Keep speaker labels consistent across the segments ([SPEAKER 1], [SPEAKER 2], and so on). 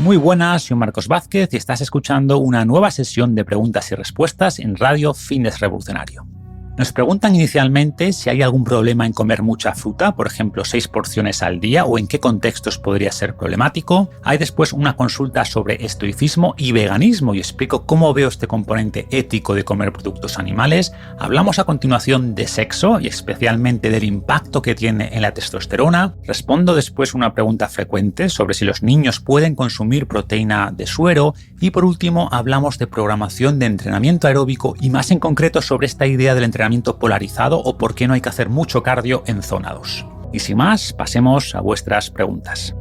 [SPEAKER 1] Muy buenas, soy Marcos Vázquez y estás escuchando una nueva sesión de preguntas y respuestas en Radio Fitness Revolucionario. Nos preguntan inicialmente si hay algún problema en comer mucha fruta, por ejemplo 6 porciones al día, o en qué contextos podría ser problemático. Hay después una consulta sobre estoicismo y veganismo y explico cómo veo este componente ético de comer productos animales. Hablamos a continuación de sexo y especialmente del impacto que tiene en la testosterona. Respondo después una pregunta frecuente sobre si los niños pueden consumir proteína de suero. Y por último hablamos de programación de entrenamiento aeróbico y más en concreto sobre esta idea del entrenamiento polarizado o por qué no hay que hacer mucho cardio en zona 2. Y sin más, pasemos a vuestras preguntas.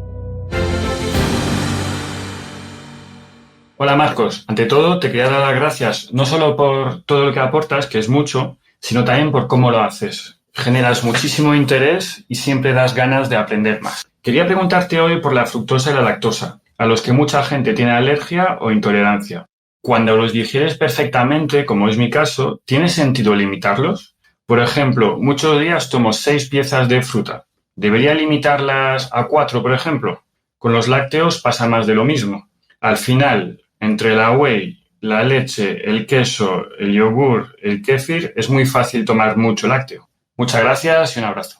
[SPEAKER 2] Hola Marcos, ante todo te quería dar las gracias no solo por todo lo que aportas, que es mucho, sino también por cómo lo haces. Generas muchísimo interés y siempre das ganas de aprender más. Quería preguntarte hoy por la fructosa y la lactosa, a los que mucha gente tiene alergia o intolerancia. Cuando los digieres perfectamente, como es mi caso, ¿tiene sentido limitarlos? Por ejemplo, muchos días tomo 6 piezas de fruta. ¿Debería limitarlas a 4, por ejemplo? Con los lácteos pasa más de lo mismo. Al final, entre la whey, la leche, el queso, el yogur, el kéfir, es muy fácil tomar mucho lácteo. Muchas gracias y un abrazo.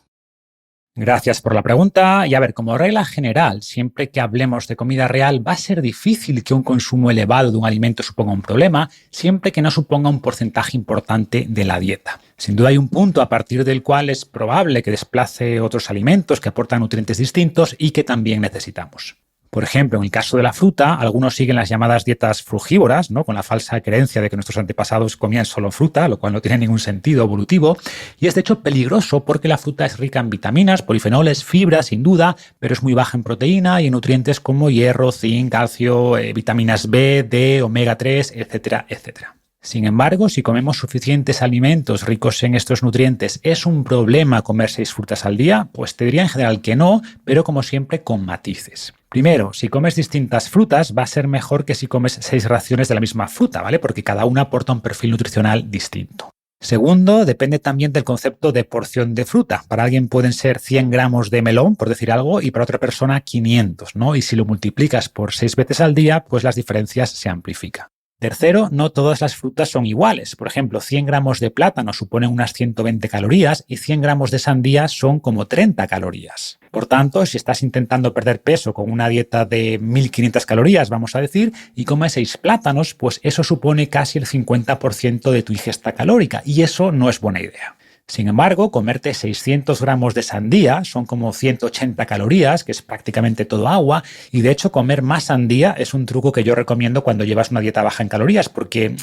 [SPEAKER 1] Gracias por la pregunta. Y a ver, como regla general, siempre que hablemos de comida real, va a ser difícil que un consumo elevado de un alimento suponga un problema, siempre que no suponga un porcentaje importante de la dieta. Sin duda hay un punto a partir del cual es probable que desplace otros alimentos que aportan nutrientes distintos y que también necesitamos. Por ejemplo, en el caso de la fruta, algunos siguen las llamadas dietas frugívoras, ¿no?, con la falsa creencia de que nuestros antepasados comían solo fruta, lo cual no tiene ningún sentido evolutivo, y es de hecho peligroso porque la fruta es rica en vitaminas, polifenoles, fibra, sin duda, pero es muy baja en proteína y en nutrientes como hierro, zinc, calcio, vitaminas B, D, omega 3, etcétera, etcétera. Sin embargo, si comemos suficientes alimentos ricos en estos nutrientes, ¿es un problema comer 6 frutas al día? Pues te diría en general que no, pero como siempre con matices. Primero, si comes distintas frutas, va a ser mejor que si comes 6 raciones de la misma fruta, ¿vale? Porque cada una aporta un perfil nutricional distinto. Segundo, depende también del concepto de porción de fruta. Para alguien pueden ser 100 gramos de melón, por decir algo, y para otra persona 500, ¿no? Y si lo multiplicas por 6 veces al día, pues las diferencias se amplifican. Tercero, no todas las frutas son iguales. Por ejemplo, 100 gramos de plátano suponen unas 120 calorías y 100 gramos de sandía son como 30 calorías. Por tanto, si estás intentando perder peso con una dieta de 1500 calorías, vamos a decir, y comes 6 plátanos, pues eso supone casi el 50% de tu ingesta calórica y eso no es buena idea. Sin embargo, comerte 600 gramos de sandía son como 180 calorías, que es prácticamente todo agua, y de hecho comer más sandía es un truco que yo recomiendo cuando llevas una dieta baja en calorías, porque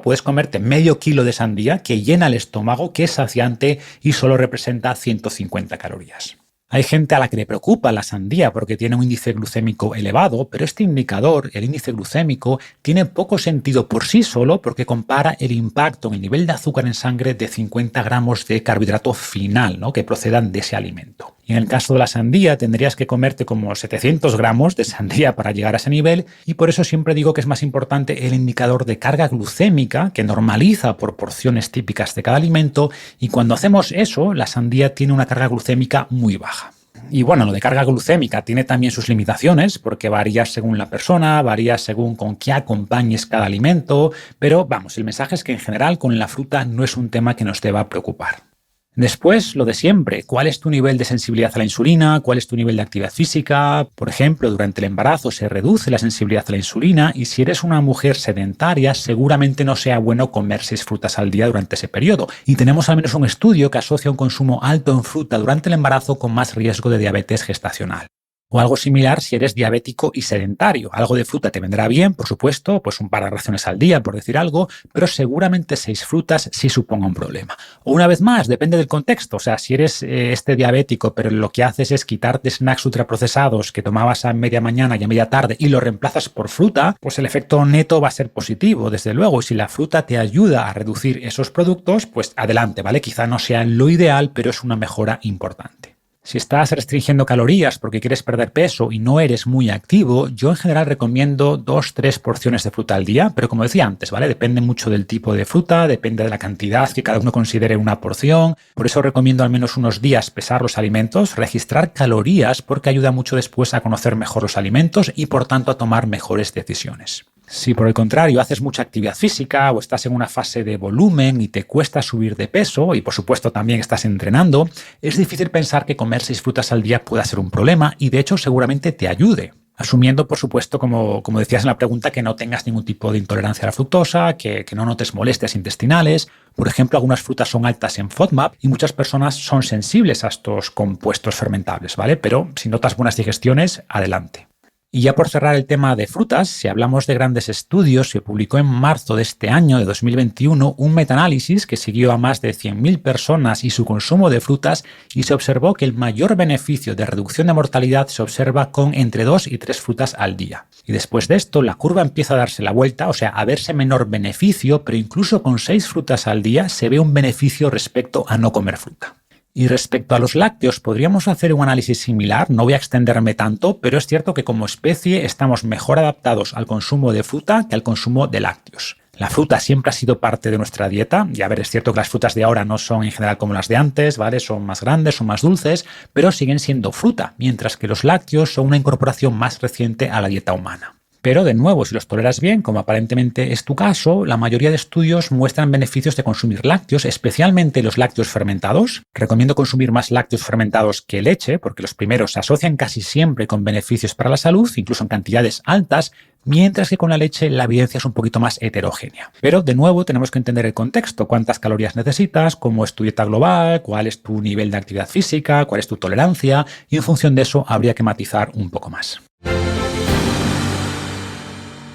[SPEAKER 1] puedes comerte medio kilo de sandía que llena el estómago, que es saciante y solo representa 150 calorías. Hay gente a la que le preocupa la sandía porque tiene un índice glucémico elevado, pero este indicador, el índice glucémico, tiene poco sentido por sí solo porque compara el impacto en el nivel de azúcar en sangre de 50 gramos de carbohidrato final, ¿no?, que procedan de ese alimento. Y en el caso de la sandía tendrías que comerte como 700 gramos de sandía para llegar a ese nivel y por eso siempre digo que es más importante el indicador de carga glucémica que normaliza por porciones típicas de cada alimento y cuando hacemos eso la sandía tiene una carga glucémica muy baja. Y bueno, lo de carga glucémica tiene también sus limitaciones porque varía según la persona, varía según con qué acompañes cada alimento, pero vamos, el mensaje es que en general con la fruta no es un tema que nos deba preocupar. Después, lo de siempre, ¿cuál es tu nivel de sensibilidad a la insulina? ¿Cuál es tu nivel de actividad física? Por ejemplo, durante el embarazo se reduce la sensibilidad a la insulina y si eres una mujer sedentaria, seguramente no sea bueno comer 6 frutas al día durante ese periodo. Y tenemos al menos un estudio que asocia un consumo alto en fruta durante el embarazo con más riesgo de diabetes gestacional. O algo similar si eres diabético y sedentario. Algo de fruta te vendrá bien, por supuesto, pues un par de raciones al día, por decir algo, pero seguramente 6 frutas sí suponga un problema. O una vez más, depende del contexto. O sea, si eres diabético, pero lo que haces es quitarte snacks ultraprocesados que tomabas a media mañana y a media tarde y lo reemplazas por fruta, pues el efecto neto va a ser positivo, desde luego. Y si la fruta te ayuda a reducir esos productos, pues adelante, ¿vale? Quizá no sea lo ideal, pero es una mejora importante. Si estás restringiendo calorías porque quieres perder peso y no eres muy activo, yo en general recomiendo 2-3 porciones de fruta al día, pero como decía antes, ¿vale? Depende mucho del tipo de fruta, depende de la cantidad que cada uno considere una porción. Por eso recomiendo al menos unos días pesar los alimentos, registrar calorías porque ayuda mucho después a conocer mejor los alimentos y por tanto a tomar mejores decisiones. Si por el contrario haces mucha actividad física o estás en una fase de volumen y te cuesta subir de peso y por supuesto también estás entrenando, es difícil pensar que comer 6 frutas al día pueda ser un problema y de hecho seguramente te ayude. Asumiendo, por supuesto, como decías en la pregunta, que no tengas ningún tipo de intolerancia a la fructosa, que no notes molestias intestinales. Por ejemplo, algunas frutas son altas en FODMAP y muchas personas son sensibles a estos compuestos fermentables, ¿vale? Pero si notas buenas digestiones, adelante. Y ya por cerrar el tema de frutas, si hablamos de grandes estudios, se publicó en marzo de este año, de 2021, un metaanálisis que siguió a más de 100.000 personas y su consumo de frutas y se observó que el mayor beneficio de reducción de mortalidad se observa con entre 2 y 3 frutas al día. Y después de esto, la curva empieza a darse la vuelta, o sea, a verse menor beneficio, pero incluso con 6 frutas al día se ve un beneficio respecto a no comer fruta. Y respecto a los lácteos, podríamos hacer un análisis similar, no voy a extenderme tanto, pero es cierto que como especie estamos mejor adaptados al consumo de fruta que al consumo de lácteos. La fruta siempre ha sido parte de nuestra dieta, y a ver, es cierto que las frutas de ahora no son en general como las de antes, ¿vale? Son más grandes, son más dulces, pero siguen siendo fruta, mientras que los lácteos son una incorporación más reciente a la dieta humana. Pero, de nuevo, si los toleras bien, como aparentemente es tu caso, la mayoría de estudios muestran beneficios de consumir lácteos, especialmente los lácteos fermentados. Recomiendo consumir más lácteos fermentados que leche, porque los primeros se asocian casi siempre con beneficios para la salud, incluso en cantidades altas, mientras que con la leche la evidencia es un poquito más heterogénea. Pero, de nuevo, tenemos que entender el contexto, cuántas calorías necesitas, cómo es tu dieta global, cuál es tu nivel de actividad física, cuál es tu tolerancia, y en función de eso habría que matizar un poco más.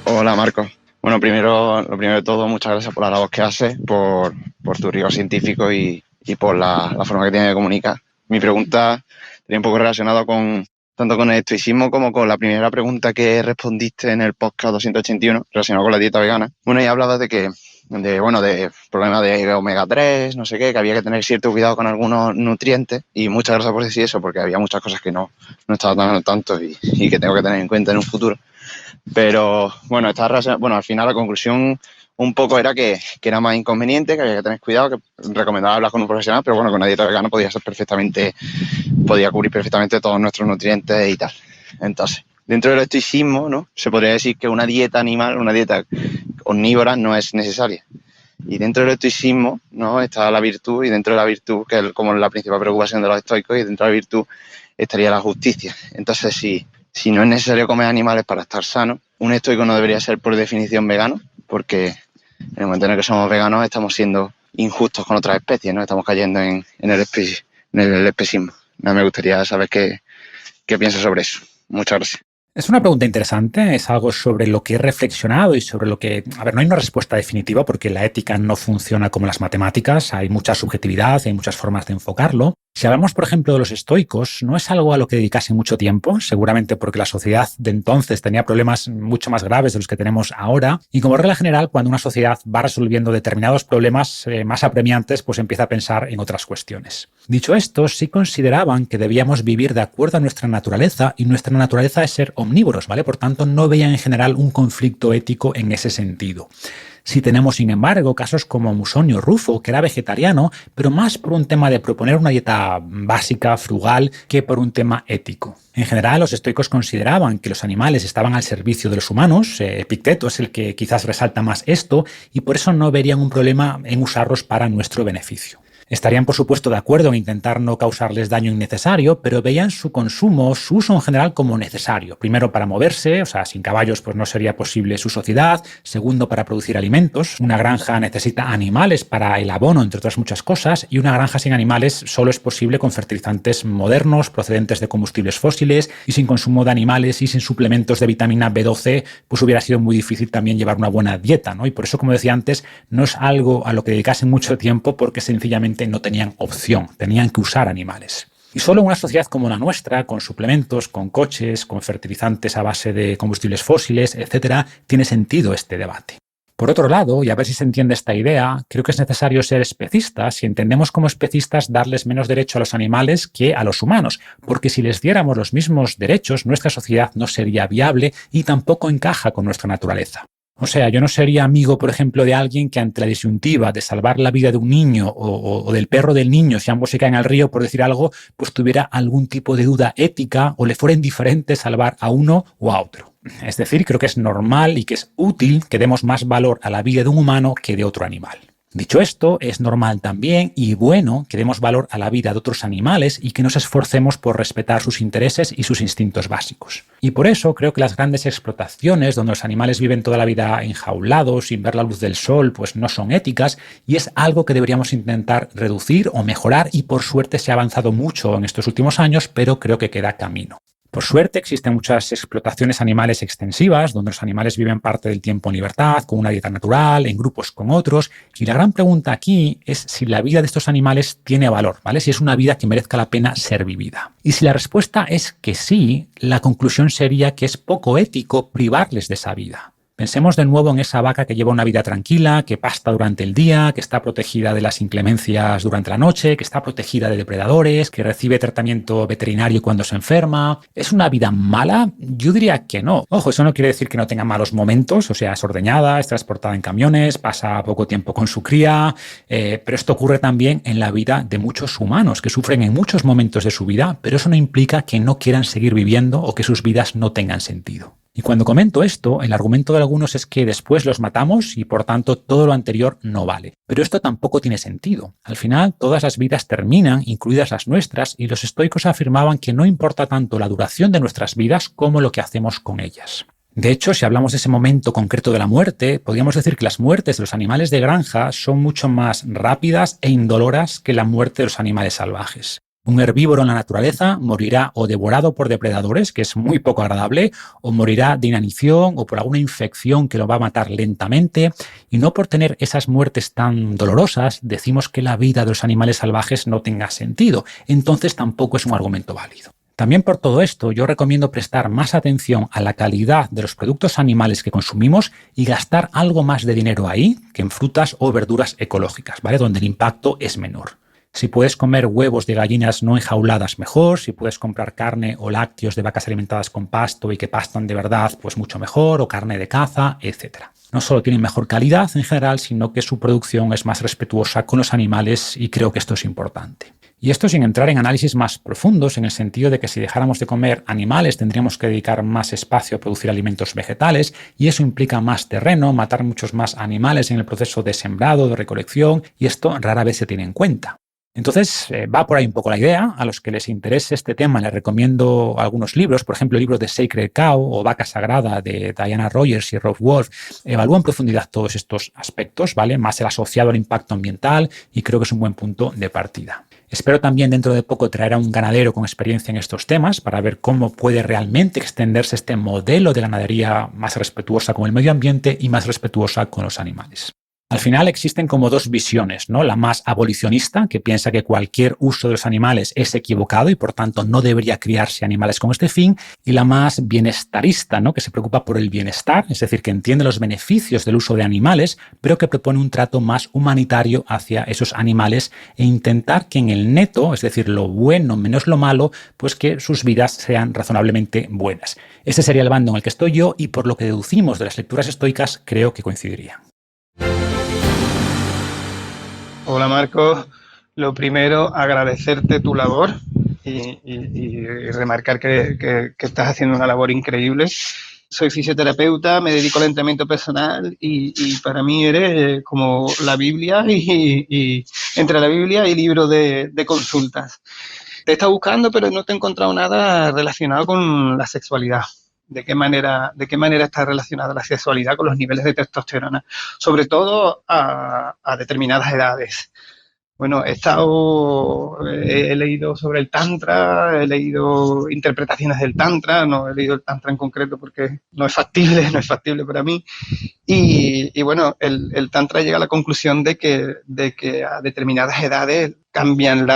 [SPEAKER 3] Hola, Marcos. Bueno, lo primero de todo, muchas gracias por la labor que haces, por tu rigor científico y por la forma que tienes de comunicar. Mi pregunta sería un poco relacionada tanto con el estoicismo como con la primera pregunta que respondiste en el podcast 281, relacionado con la dieta vegana. Bueno, y hablabas de problemas de omega 3, no sé qué, que había que tener cierto cuidado con algunos nutrientes, y muchas gracias por decir eso, porque había muchas cosas que no estaba tan al tanto y que tengo que tener en cuenta en un futuro. Pero bueno, al final la conclusión un poco era que era más inconveniente, que había que tener cuidado, que recomendaba hablar con un profesional, pero bueno, con una dieta vegana podía cubrir perfectamente todos nuestros nutrientes y tal. Entonces, dentro del estoicismo, ¿no? Se podría decir que una dieta animal, una dieta omnívora no es necesaria. Y dentro del estoicismo, ¿no? Está la virtud, y dentro de la virtud, que es como la principal preocupación de los estoicos, y dentro de la virtud estaría la justicia. Entonces, si no es necesario comer animales para estar sano, un estoico no debería ser por definición vegano, porque en el momento en el que somos veganos estamos siendo injustos con otras especies, ¿no? Estamos cayendo en el especismo. Me gustaría saber qué piensas sobre eso. Muchas gracias.
[SPEAKER 1] Es una pregunta interesante, es algo sobre lo que he reflexionado y sobre lo que... A ver, no hay una respuesta definitiva porque la ética no funciona como las matemáticas, hay mucha subjetividad, hay muchas formas de enfocarlo. Si hablamos, por ejemplo, de los estoicos, no es algo a lo que dedicase mucho tiempo, seguramente porque la sociedad de entonces tenía problemas mucho más graves de los que tenemos ahora, y como regla general, cuando una sociedad va resolviendo determinados problemas más apremiantes, pues empieza a pensar en otras cuestiones. Dicho esto, sí consideraban que debíamos vivir de acuerdo a nuestra naturaleza, y nuestra naturaleza es ser omnívoros, ¿vale? Por tanto, no veían en general un conflicto ético en ese sentido. Si tenemos, sin embargo, casos como Musonio Rufo, que era vegetariano, pero más por un tema de proponer una dieta básica, frugal, que por un tema ético. En general, los estoicos consideraban que los animales estaban al servicio de los humanos, Epicteto es el que quizás resalta más esto, y por eso no verían un problema en usarlos para nuestro beneficio. Estarían, por supuesto, de acuerdo en intentar no causarles daño innecesario, pero veían su consumo, su uso en general como necesario. Primero, para moverse, o sea, sin caballos pues no sería posible su sociedad. Segundo, para producir alimentos. Una granja necesita animales para el abono, entre otras muchas cosas, y una granja sin animales solo es posible con fertilizantes modernos, procedentes de combustibles fósiles, y sin consumo de animales y sin suplementos de vitamina B12, pues hubiera sido muy difícil también llevar una buena dieta, ¿no? Y por eso, como decía antes, no es algo a lo que dedicasen mucho tiempo porque sencillamente no tenían opción, tenían que usar animales. Y solo en una sociedad como la nuestra, con suplementos, con coches, con fertilizantes a base de combustibles fósiles, etcétera, tiene sentido este debate. Por otro lado, y a ver si se entiende esta idea, creo que es necesario ser especistas y entendemos como especistas darles menos derecho a los animales que a los humanos, porque si les diéramos los mismos derechos, nuestra sociedad no sería viable y tampoco encaja con nuestra naturaleza. O sea, yo no sería amigo, por ejemplo, de alguien que ante la disyuntiva de salvar la vida de un niño o del perro del niño, si ambos se caen al río, por decir algo, pues tuviera algún tipo de duda ética o le fuera indiferente salvar a uno o a otro. Es decir, creo que es normal y que es útil que demos más valor a la vida de un humano que de otro animal. Dicho esto, es normal también y bueno que demos valor a la vida de otros animales y que nos esforcemos por respetar sus intereses y sus instintos básicos. Y por eso creo que las grandes explotaciones, donde los animales viven toda la vida enjaulados, sin ver la luz del sol, pues no son éticas y es algo que deberíamos intentar reducir o mejorar y por suerte se ha avanzado mucho en estos últimos años, pero creo que queda camino. Por suerte existen muchas explotaciones animales extensivas, donde los animales viven parte del tiempo en libertad, con una dieta natural, en grupos con otros. Y la gran pregunta aquí es si la vida de estos animales tiene valor, ¿vale? Si es una vida que merezca la pena ser vivida. Y si la respuesta es que sí, la conclusión sería que es poco ético privarles de esa vida. Pensemos de nuevo en esa vaca que lleva una vida tranquila, que pasta durante el día, que está protegida de las inclemencias durante la noche, que está protegida de depredadores, que recibe tratamiento veterinario cuando se enferma. ¿Es una vida mala? Yo diría que no. Ojo, eso no quiere decir que no tenga malos momentos, o sea, es ordeñada, es transportada en camiones, pasa poco tiempo con su cría, pero esto ocurre también en la vida de muchos humanos que sufren en muchos momentos de su vida, pero eso no implica que no quieran seguir viviendo o que sus vidas no tengan sentido. Y cuando comento esto, el argumento de algunos es que después los matamos y por tanto todo lo anterior no vale. Pero esto tampoco tiene sentido. Al final todas las vidas terminan, incluidas las nuestras, y los estoicos afirmaban que no importa tanto la duración de nuestras vidas como lo que hacemos con ellas. De hecho, si hablamos de ese momento concreto de la muerte, podríamos decir que las muertes de los animales de granja son mucho más rápidas e indoloras que la muerte de los animales salvajes. Un herbívoro en la naturaleza morirá o devorado por depredadores, que es muy poco agradable, o morirá de inanición o por alguna infección que lo va a matar lentamente. Y no por tener esas muertes tan dolorosas decimos que la vida de los animales salvajes no tenga sentido. Entonces tampoco es un argumento válido. También por todo esto, yo recomiendo prestar más atención a la calidad de los productos animales que consumimos y gastar algo más de dinero ahí que en frutas o verduras ecológicas, ¿vale? Donde el impacto es menor. Si puedes comer huevos de gallinas no enjauladas, mejor. Si puedes comprar carne o lácteos de vacas alimentadas con pasto y que pastan de verdad, pues mucho mejor, o carne de caza, etc. No solo tienen mejor calidad en general, sino que su producción es más respetuosa con los animales y creo que esto es importante. Y esto sin entrar en análisis más profundos, en el sentido de que si dejáramos de comer animales tendríamos que dedicar más espacio a producir alimentos vegetales y eso implica más terreno, matar muchos más animales en el proceso de sembrado, de recolección, y esto rara vez se tiene en cuenta. Entonces, va por ahí un poco la idea. A los que les interese este tema les recomiendo algunos libros, por ejemplo, el libro de Sacred Cow o Vaca Sagrada de Diana Rogers y Rob Wolf. Evalúa en profundidad todos estos aspectos, ¿vale? Más el asociado al impacto ambiental y creo que es un buen punto de partida. Espero también dentro de poco traer a un ganadero con experiencia en estos temas para ver cómo puede realmente extenderse este modelo de ganadería más respetuosa con el medio ambiente y más respetuosa con los animales. Al final existen como dos visiones, ¿no? La más abolicionista, que piensa que cualquier uso de los animales es equivocado y por tanto no debería criarse animales con este fin, y la más bienestarista, ¿no? Que se preocupa por el bienestar, es decir, que entiende los beneficios del uso de animales, pero que propone un trato más humanitario hacia esos animales e intentar que en el neto, es decir, lo bueno menos lo malo, pues que sus vidas sean razonablemente buenas. Ese sería el bando en el que estoy yo y por lo que deducimos de las lecturas estoicas creo que coincidirían.
[SPEAKER 4] Hola Marcos, lo primero agradecerte tu labor y remarcar que estás haciendo una labor increíble. Soy fisioterapeuta, me dedico al entrenamiento personal y para mí eres como la Biblia y entre la Biblia y libro de consultas. Te he estado buscando pero no te he encontrado nada relacionado con la sexualidad. ¿De qué manera está relacionada la sexualidad con los niveles de testosterona? Sobre todo a determinadas edades. Bueno, he leído sobre el Tantra, he leído interpretaciones del Tantra, no he leído el Tantra en concreto porque no es factible para mí. Y bueno, el Tantra llega a la conclusión de que a determinadas edades cambian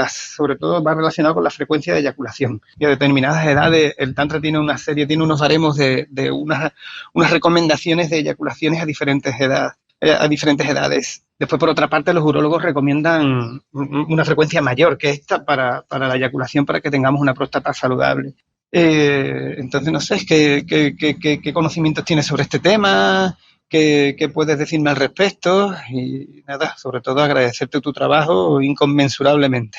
[SPEAKER 4] sobre todo va relacionado con la frecuencia de eyaculación. Y a determinadas edades el Tantra tiene unos baremos de unas recomendaciones de eyaculaciones a diferentes edades. Después, por otra parte, los urólogos recomiendan una frecuencia mayor que esta para la eyaculación, para que tengamos una próstata saludable. Entonces, no sé, ¿qué conocimientos tienes sobre este tema? ¿Qué puedes decirme al respecto? Y nada, sobre todo agradecerte tu trabajo inconmensurablemente.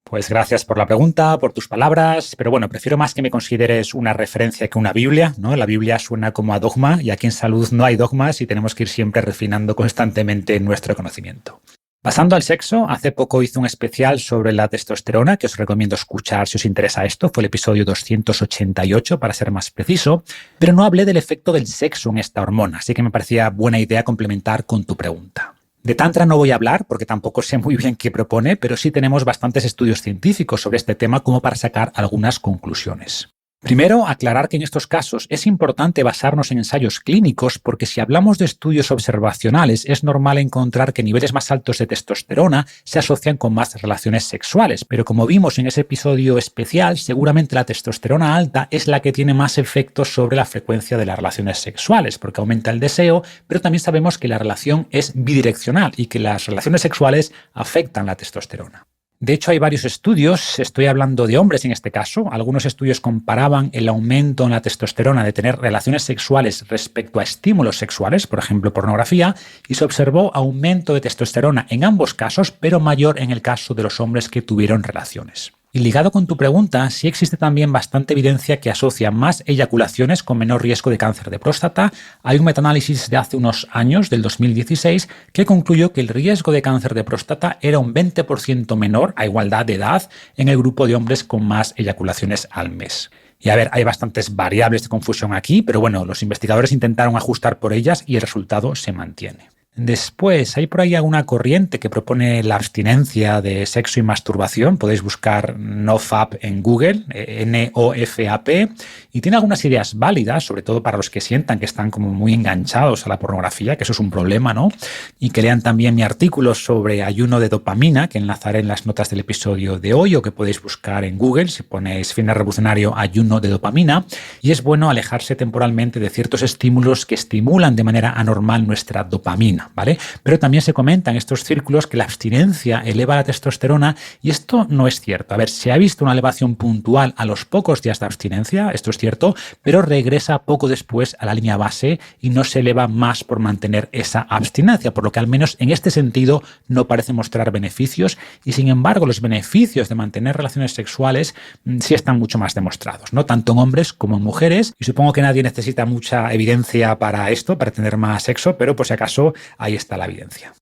[SPEAKER 1] Pues gracias por la pregunta, por tus palabras, pero bueno, prefiero más que me consideres una referencia que una Biblia, ¿no? La Biblia suena como a dogma y aquí en salud no hay dogmas y tenemos que ir siempre refinando constantemente nuestro conocimiento. Pasando al sexo, hace poco hice un especial sobre la testosterona que os recomiendo escuchar si os interesa esto, fue el episodio 288 para ser más preciso, pero no hablé del efecto del sexo en esta hormona, así que me parecía buena idea complementar con tu pregunta. De Tantra no voy a hablar porque tampoco sé muy bien qué propone, pero sí tenemos bastantes estudios científicos sobre este tema como para sacar algunas conclusiones. Primero, aclarar que en estos casos es importante basarnos en ensayos clínicos porque si hablamos de estudios observacionales es normal encontrar que niveles más altos de testosterona se asocian con más relaciones sexuales, pero como vimos en ese episodio especial, seguramente la testosterona alta es la que tiene más efectos sobre la frecuencia de las relaciones sexuales porque aumenta el deseo, pero también sabemos que la relación es bidireccional y que las relaciones sexuales afectan la testosterona. De hecho, hay varios estudios, estoy hablando de hombres en este caso, algunos estudios comparaban el aumento en la testosterona de tener relaciones sexuales respecto a estímulos sexuales, por ejemplo pornografía, y se observó aumento de testosterona en ambos casos, pero mayor en el caso de los hombres que tuvieron relaciones. Y ligado con tu pregunta, sí existe también bastante evidencia que asocia más eyaculaciones con menor riesgo de cáncer de próstata. Hay un metaanálisis de hace unos años, del 2016, que concluyó que el riesgo de cáncer de próstata era un 20% menor a igualdad de edad en el grupo de hombres con más eyaculaciones al mes. Y a ver, hay bastantes variables de confusión aquí, pero bueno, los investigadores intentaron ajustar por ellas y el resultado se mantiene. Después, hay por ahí alguna corriente que propone la abstinencia de sexo y masturbación. Podéis buscar NoFap en Google, N-O-F-A-P, y tiene algunas ideas válidas, sobre todo para los que sientan que están como muy enganchados a la pornografía, que eso es un problema, ¿no? Y que lean también mi artículo sobre ayuno de dopamina, que enlazaré en las notas del episodio de hoy, o que podéis buscar en Google si ponéis Fitness Revolucionario ayuno de dopamina. Y es bueno alejarse temporalmente de ciertos estímulos que estimulan de manera anormal nuestra dopamina, ¿vale? Pero también se comenta en estos círculos que la abstinencia eleva la testosterona y esto no es cierto. A ver, se ha visto una elevación puntual a los pocos días de abstinencia, esto es cierto, pero regresa poco después a la línea base y no se eleva más por mantener esa abstinencia, por lo que al menos en este sentido no parece mostrar beneficios y sin embargo los beneficios de mantener relaciones sexuales sí están mucho más demostrados, ¿no? Tanto en hombres como en mujeres y supongo que nadie necesita mucha evidencia para esto, para tener más sexo, pero por si acaso ahí está la evidencia.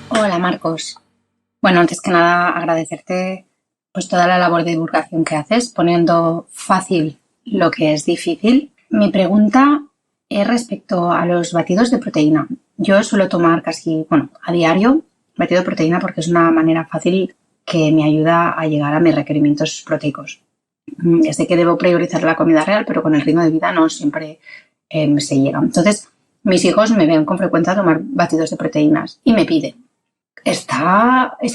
[SPEAKER 5] Hola Marcos. Bueno, antes que nada agradecerte pues toda la labor de divulgación que haces, poniendo fácil lo que es difícil. Mi pregunta es respecto a los batidos de proteína. Yo suelo tomar a diario batido de proteína porque es una manera fácil que me ayuda a llegar a mis requerimientos proteicos. Sé que debo priorizar la comida real, pero con el ritmo de vida no siempre se llega. Entonces, mis hijos me ven con frecuencia tomar batidos de proteínas y me piden. ¿Es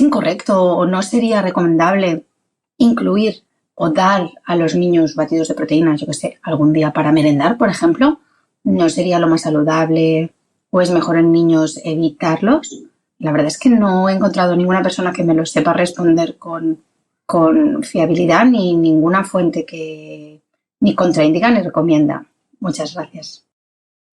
[SPEAKER 5] incorrecto o no sería recomendable incluir o dar a los niños batidos de proteínas, yo que sé, algún día para merendar, por ejemplo? ¿No sería lo más saludable o es mejor en niños evitarlos? La verdad es que no he encontrado ninguna persona que me lo sepa responder con fiabilidad ni ninguna fuente que ni contraindica ni recomienda. Muchas gracias.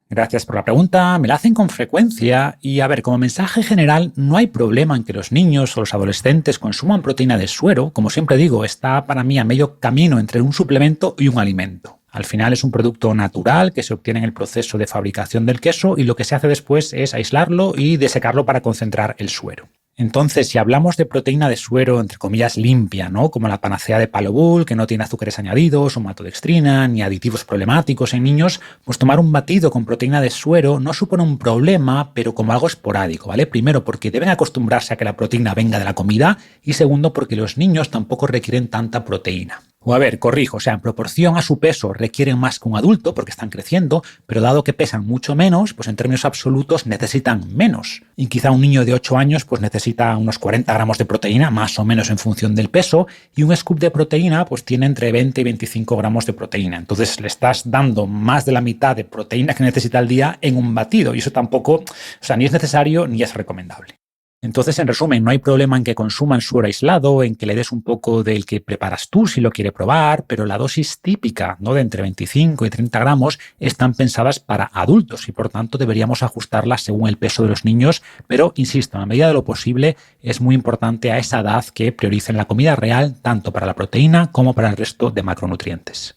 [SPEAKER 1] Gracias por la pregunta, me la hacen con frecuencia y a ver, como mensaje general, no hay problema en que los niños o los adolescentes consuman proteína de suero, como siempre digo, está para mí a medio camino entre un suplemento y un alimento. Al final es un producto natural que se obtiene en el proceso de fabricación del queso y lo que se hace después es aislarlo y desecarlo para concentrar el suero. Entonces, si hablamos de proteína de suero, entre comillas, limpia, ¿no? Como la panacea de Palo Bull, que no tiene azúcares añadidos o maltodextrina, ni aditivos problemáticos en niños, pues tomar un batido con proteína de suero no supone un problema, pero como algo esporádico, ¿vale? Primero, porque deben acostumbrarse a que la proteína venga de la comida, y segundo, porque los niños tampoco requieren tanta proteína. O a ver, corrijo, o sea, en proporción a su peso requieren más que un adulto porque están creciendo, pero dado que pesan mucho menos, pues en términos absolutos necesitan menos. Y quizá un niño de 8 años pues necesita unos 40 gramos de proteína, más o menos en función del peso, y un scoop de proteína pues tiene entre 20 y 25 gramos de proteína. Entonces le estás dando más de la mitad de proteína que necesita al día en un batido, y eso tampoco, o sea, ni es necesario ni es recomendable. Entonces, en resumen, no hay problema en que consuman suero aislado, en que le des un poco del que preparas tú si lo quiere probar, pero la dosis típica, ¿no?, de entre 25 y 30 gramos están pensadas para adultos y por tanto deberíamos ajustarlas según el peso de los niños, pero insisto, en la medida de lo posible es muy importante a esa edad que prioricen la comida real tanto para la proteína como para el resto de macronutrientes.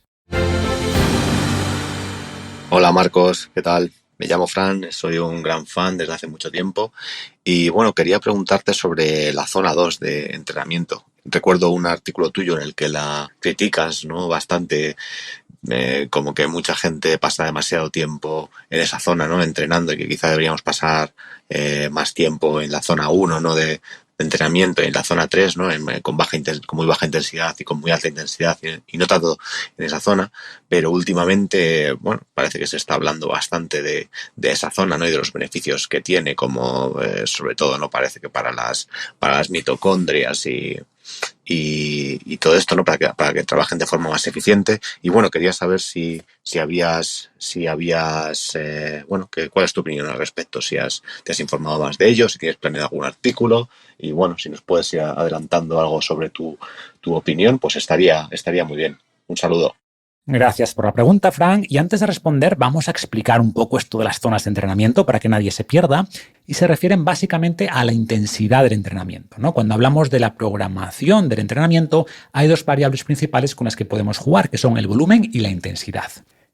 [SPEAKER 6] Hola Marcos, ¿qué tal? Me llamo Fran, soy un gran fan desde hace mucho tiempo y bueno, quería preguntarte sobre la zona 2 de entrenamiento. Recuerdo un artículo tuyo en el que la criticas, ¿no?, bastante, como que mucha gente pasa demasiado tiempo en esa zona, ¿no?, entrenando, y que quizá deberíamos pasar más tiempo en la zona 1, ¿no?, de entrenamiento, y en la zona 3, ¿no?, con muy baja intensidad y con muy alta intensidad, y no tanto en esa zona, pero últimamente, bueno, parece que se está hablando bastante de esa zona, ¿no?, y de los beneficios que tiene, como sobre todo, ¿no?, parece que para las mitocondrias y todo esto, ¿no?, para que trabajen de forma más eficiente. Y bueno, quería saber si habías cuál es tu opinión al respecto, te has informado más de ello, si tienes planeado algún artículo, y bueno, si nos puedes ir adelantando algo sobre tu opinión, pues estaría muy bien. Un saludo.
[SPEAKER 1] Gracias por la pregunta, Frank. Y antes de responder, vamos a explicar un poco esto de las zonas de entrenamiento para que nadie se pierda. Y se refieren básicamente a la intensidad del entrenamiento, ¿no? Cuando hablamos de la programación del entrenamiento, hay dos variables principales con las que podemos jugar, que son el volumen y la intensidad.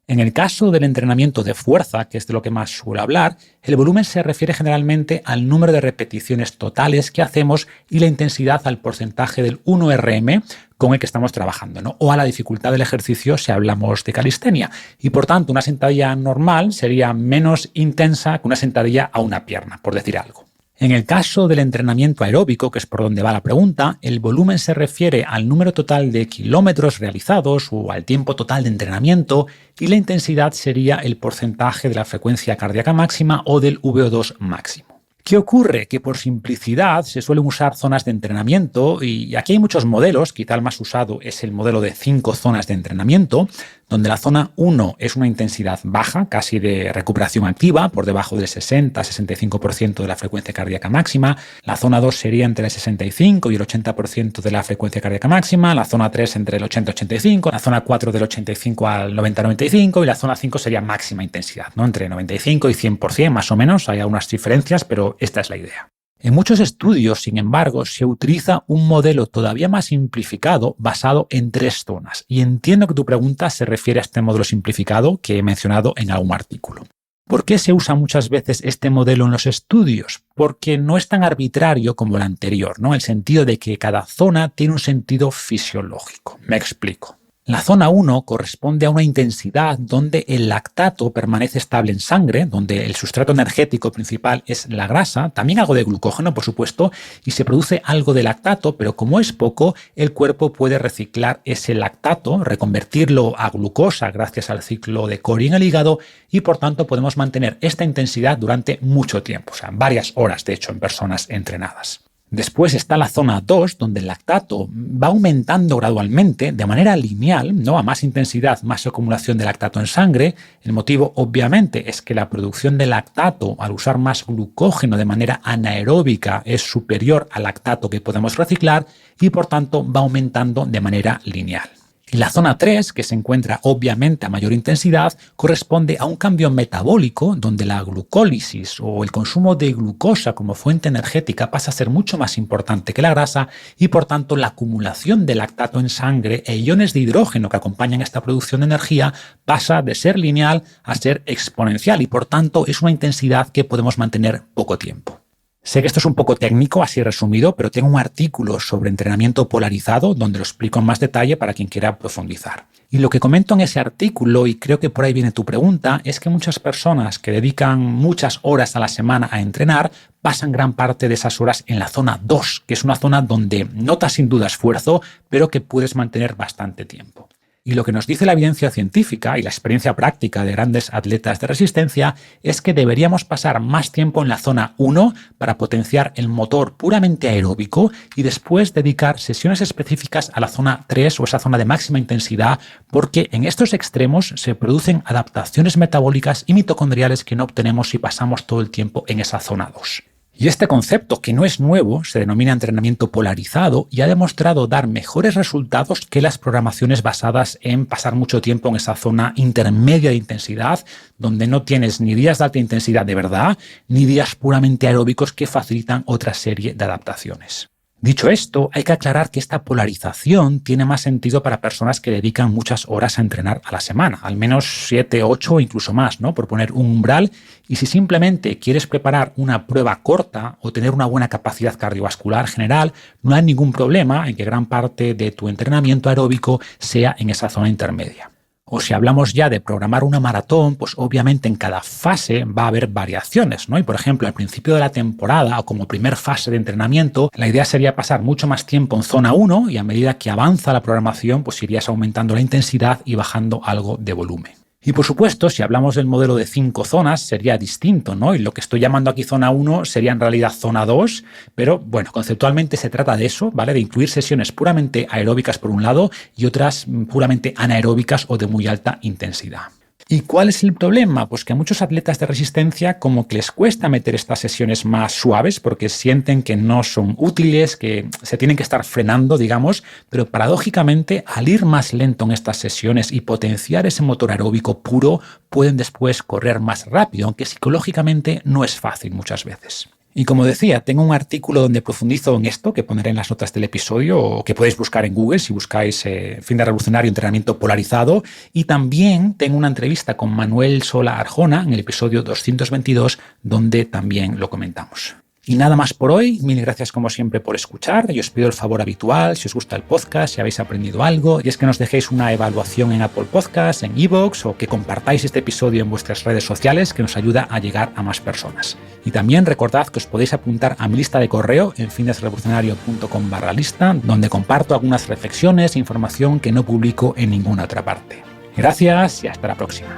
[SPEAKER 1] En el caso del entrenamiento de fuerza, que es de lo que más suelo hablar, el volumen se refiere generalmente al número de repeticiones totales que hacemos y la intensidad al porcentaje del 1RM con el que estamos trabajando, ¿no?, o a la dificultad del ejercicio si hablamos de calistenia. Y por tanto, una sentadilla normal sería menos intensa que una sentadilla a una pierna, por decir algo. En el caso del entrenamiento aeróbico, que es por donde va la pregunta, el volumen se refiere al número total de kilómetros realizados o al tiempo total de entrenamiento, y la intensidad sería el porcentaje de la frecuencia cardíaca máxima o del VO2 máximo. ¿Qué ocurre? Que por simplicidad se suelen usar zonas de entrenamiento, y aquí hay muchos modelos. Quizá el más usado es el modelo de 5 zonas de entrenamiento, donde la zona 1 es una intensidad baja, casi de recuperación activa, por debajo del 60-65% de la frecuencia cardíaca máxima. La zona 2 sería entre el 65 y el 80% de la frecuencia cardíaca máxima. La zona 3 entre el 80-85, la zona 4 del 85 al 90-95 y la zona 5 sería máxima intensidad, ¿no?, entre 95 y 100% más o menos. Hay algunas diferencias, pero esta es la idea. En muchos estudios, sin embargo, se utiliza un modelo todavía más simplificado basado en 3 zonas. Y entiendo que tu pregunta se refiere a este modelo simplificado que he mencionado en algún artículo. ¿Por qué se usa muchas veces este modelo en los estudios? Porque no es tan arbitrario como el anterior, ¿no?, en el sentido de que cada zona tiene un sentido fisiológico. Me explico. La zona 1 corresponde a una intensidad donde el lactato permanece estable en sangre, donde el sustrato energético principal es la grasa, también algo de glucógeno, por supuesto, y se produce algo de lactato, pero como es poco, el cuerpo puede reciclar ese lactato, reconvertirlo a glucosa gracias al ciclo de Cori en el hígado, y por tanto podemos mantener esta intensidad durante mucho tiempo, o sea, varias horas, de hecho, en personas entrenadas. Después está la zona 2, donde el lactato va aumentando gradualmente de manera lineal, ¿no?, a más intensidad, más acumulación de lactato en sangre. El motivo, obviamente, es que la producción de lactato, al usar más glucógeno de manera anaeróbica, es superior al lactato que podemos reciclar y, por tanto, va aumentando de manera lineal. Y la zona 3, que se encuentra obviamente a mayor intensidad, corresponde a un cambio metabólico donde la glucólisis o el consumo de glucosa como fuente energética pasa a ser mucho más importante que la grasa, y por tanto la acumulación de lactato en sangre e iones de hidrógeno que acompañan esta producción de energía pasa de ser lineal a ser exponencial, y por tanto es una intensidad que podemos mantener poco tiempo. Sé que esto es un poco técnico, así resumido, pero tengo un artículo sobre entrenamiento polarizado donde lo explico en más detalle para quien quiera profundizar. Y lo que comento en ese artículo, y creo que por ahí viene tu pregunta, es que muchas personas que dedican muchas horas a la semana a entrenar pasan gran parte de esas horas en la zona 2, que es una zona donde notas sin duda esfuerzo, pero que puedes mantener bastante tiempo. Y lo que nos dice la evidencia científica y la experiencia práctica de grandes atletas de resistencia es que deberíamos pasar más tiempo en la zona 1 para potenciar el motor puramente aeróbico y después dedicar sesiones específicas a la zona 3 o esa zona de máxima intensidad, porque en estos extremos se producen adaptaciones metabólicas y mitocondriales que no obtenemos si pasamos todo el tiempo en esa zona 2. Y este concepto, que no es nuevo, se denomina entrenamiento polarizado y ha demostrado dar mejores resultados que las programaciones basadas en pasar mucho tiempo en esa zona intermedia de intensidad, donde no tienes ni días de alta intensidad de verdad, ni días puramente aeróbicos que facilitan otra serie de adaptaciones. Dicho esto, hay que aclarar que esta polarización tiene más sentido para personas que dedican muchas horas a entrenar a la semana, al menos 7, 8 o incluso más, ¿no? Por poner un umbral. Y si simplemente quieres preparar una prueba corta o tener una buena capacidad cardiovascular general, no hay ningún problema en que gran parte de tu entrenamiento aeróbico sea en esa zona intermedia. O si hablamos ya de programar una maratón, pues obviamente en cada fase va a haber variaciones, ¿no? Y por ejemplo, al principio de la temporada o como primer fase de entrenamiento, la idea sería pasar mucho más tiempo en zona 1 y a medida que avanza la programación, pues irías aumentando la intensidad y bajando algo de volumen. Y por supuesto, si hablamos del modelo de 5 zonas, sería distinto, ¿no? Y lo que estoy llamando aquí zona 1 sería en realidad zona 2, pero bueno, conceptualmente se trata de eso, ¿vale? De incluir sesiones puramente aeróbicas por un lado y otras puramente anaeróbicas o de muy alta intensidad. ¿Y cuál es el problema? Pues que a muchos atletas de resistencia como que les cuesta meter estas sesiones más suaves porque sienten que no son útiles, que se tienen que estar frenando, digamos, pero paradójicamente al ir más lento en estas sesiones y potenciar ese motor aeróbico puro, pueden después correr más rápido, aunque psicológicamente no es fácil muchas veces. Y como decía, tengo un artículo donde profundizo en esto, que pondré en las notas del episodio o que podéis buscar en Google si buscáis Fin de Revolucionario, entrenamiento polarizado. Y también tengo una entrevista con Manuel Sola Arjona en el episodio 222, donde también lo comentamos. Y nada más por hoy. Mil gracias como siempre por escuchar. Y os pido el favor habitual, si os gusta el podcast, si habéis aprendido algo, y es que nos dejéis una evaluación en Apple Podcasts, en iVoox, o que compartáis este episodio en vuestras redes sociales, que nos ayuda a llegar a más personas. Y también recordad que os podéis apuntar a mi lista de correo en fitnessrevolucionario.com/lista, donde comparto algunas reflexiones e información que no publico en ninguna otra parte. Gracias y hasta la próxima.